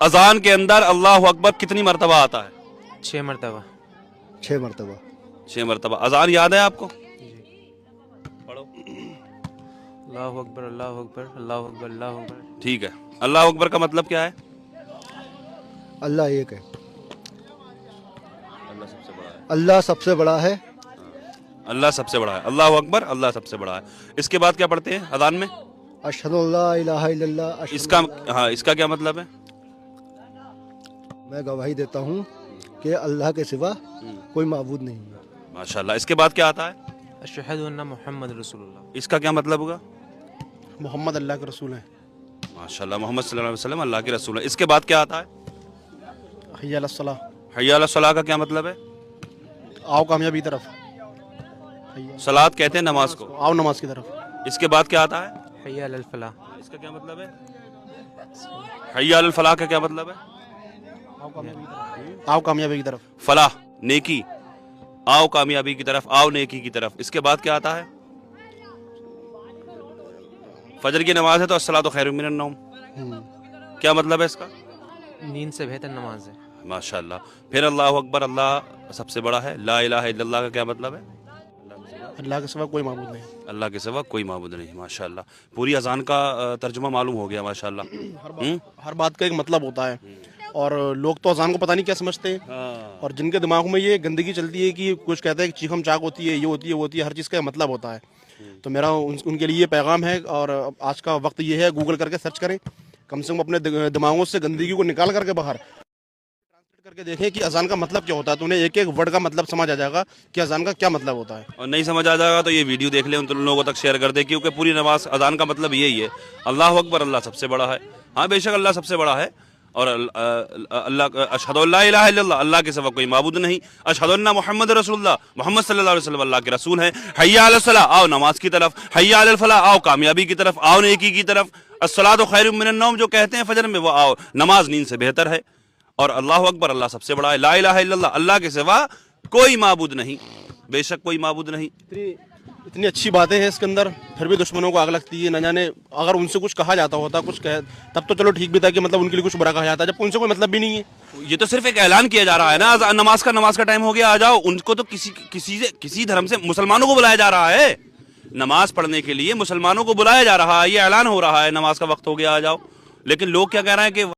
अजान के अंदर अल्लाह अकबर कितनी मरतबा आता है? 6 मरतबा। 6 मरतबा। 6 मरतबा। अजान याद है आपको? पढ़ो। अल्लाह अकबर अल्लाह अकबर अल्लाह अकबर अल्लाह अकबर। ठीक है, अल्लाह अकबर का मतलब क्या है? अल्लाह एक है, अल्लाह सबसे बड़ा है। अल्लाह सबसे बड़ा है। अल्लाह सबसे बड़ा है, अल्लाह अकबर, अल्लाह सबसे बड़ा है। इसके बाद क्या पढ़ते हैं अजान में? अशहदु अल्ला इलाहा इल्लल्लाह, अशहदु इसका हाँ, इसका क्या मतलब है? मैं गवाही देता हूँ कि अल्लाह के सिवा कोई माबूद नहीं है। माशाल्लाह। इसके बाद क्या आता है? अशहदु अन्ना मुहम्मद रसूलुल्लाह। इसका क्या मतलब होगा? मोहम्मद अल्लाह के रसूल हैं। माशाल्लाह, मोहम्मद सल्लल्लाहु अलैहि वसल्लम अल्लाह के रसूल है। इसके बाद क्या आता है? हय्या अलस सलाह, हय्या अलस सलाह का क्या मतलब है? आओ कामयाबी की तरफ, सलात कहते हैं नमाज को। आओ नमाज की तरफ। इसके बाद क्या आता है? हय्या अलल फलाह। इसका क्या मतलब है? हय्या अलल फलाह का क्या मतलब है? आओ कामयाबी की तरफ। फलाह नेकी, आओ कामयाबी की तरफ, आओ नेकी की तरफ। इसके बाद क्या आता है? फजर की नमाज है तो अस्सलातु खैरुम मिनन नौम, क्या मतलब है इसका? नींद से बेहतर नमाज है। माशाल्लाह। फिर अल्लाह अकबर, अल्लाह सबसे बड़ा है। ला इलाहा इल्लल्लाह का क्या मतलब है? अल्लाह के सिवा कोई माबूद नहीं। अल्लाह के सिवा कोई माबूद नहीं। माशाल्लाह, पूरी अजान का तर्जुमा मालूम हो गया माशाल्लाह। हर बात का एक मतलब होता है, और लोग तो अजान को पता नहीं क्या समझते हैं, और जिनके दिमाग में ये गंदगी चलती है कि कुछ कहते हैं कि चीखम चाक होती है, ये होती है वो होती है, हर चीज़ का मतलब होता है। तो मेरा उनके लिए ये पैगाम है, और आज का वक्त ये है, गूगल करके सर्च करें, कम से कम अपने दिमागों से गंदगी को निकाल करके बाहर ट्रांसलेट करके देखें कि अजान का मतलब क्या होता है, तो उन्हें एक एक वर्ड का मतलब समझ आ जाएगा कि अजान का क्या मतलब होता है। और नहीं समझ आ जाएगा तो ये वीडियो देख ले, उन लोगों तक शेयर कर दे, क्योंकि पूरी नमाज अजान का मतलब यही है, अल्लाह अकबर, अल्लाह सबसे बड़ा है। हाँ बेशक अल्लाह सबसे बड़ा है, और अल्लाह अशहदु अल्ला इलाहा इल्लल्लाह, अल्लाह के सिवा कोई माबूद नहीं, अशहदु अन्ना मुहम्मद रसूलुल्लाह, मोहम्मद सल्लल्लाहु अलैहि वसल्लम अल्लाह के रसूल हैं। हय्या अलस सलाह, आओ नमाज की तरफ। हय्या अलल फलाह, आओ कामयाबी की तरफ, आओ नेकी की तरफ। अस्सलातु खैरुम मिनन नौम जो कहते हैं फजर में, वो आओ नमाज नींद से बेहतर है। और अल्लाह अकबर, अल्लाह सबसे बड़ा है। ला इलाहा इल्लल्लाह, अल्लाह के सिवा कोई माबूद नहीं, बेशक कोई माबूद नहीं। इतनी अच्छी बातें हैं इसके अंदर, फिर भी दुश्मनों को आग लगती है। न जाने अगर उनसे कुछ कहा जाता होता, कुछ कह, तब तो चलो ठीक भी था कि मतलब उनके लिए कुछ बुरा कहा जाता है, जब उनसे कोई मतलब भी नहीं है। ये तो सिर्फ एक ऐलान किया जा रहा है ना, नमाज का टाइम हो गया, आ जाओ। उनको तो किसी धर्म से मुसलमानों को बुलाया जा रहा है, नमाज पढ़ने के लिए मुसलमानों को बुलाया जा रहा है, ये ऐलान हो रहा है नमाज का वक्त हो गया, आ जाओ। लेकिन लोग क्या कह रहे हैं कि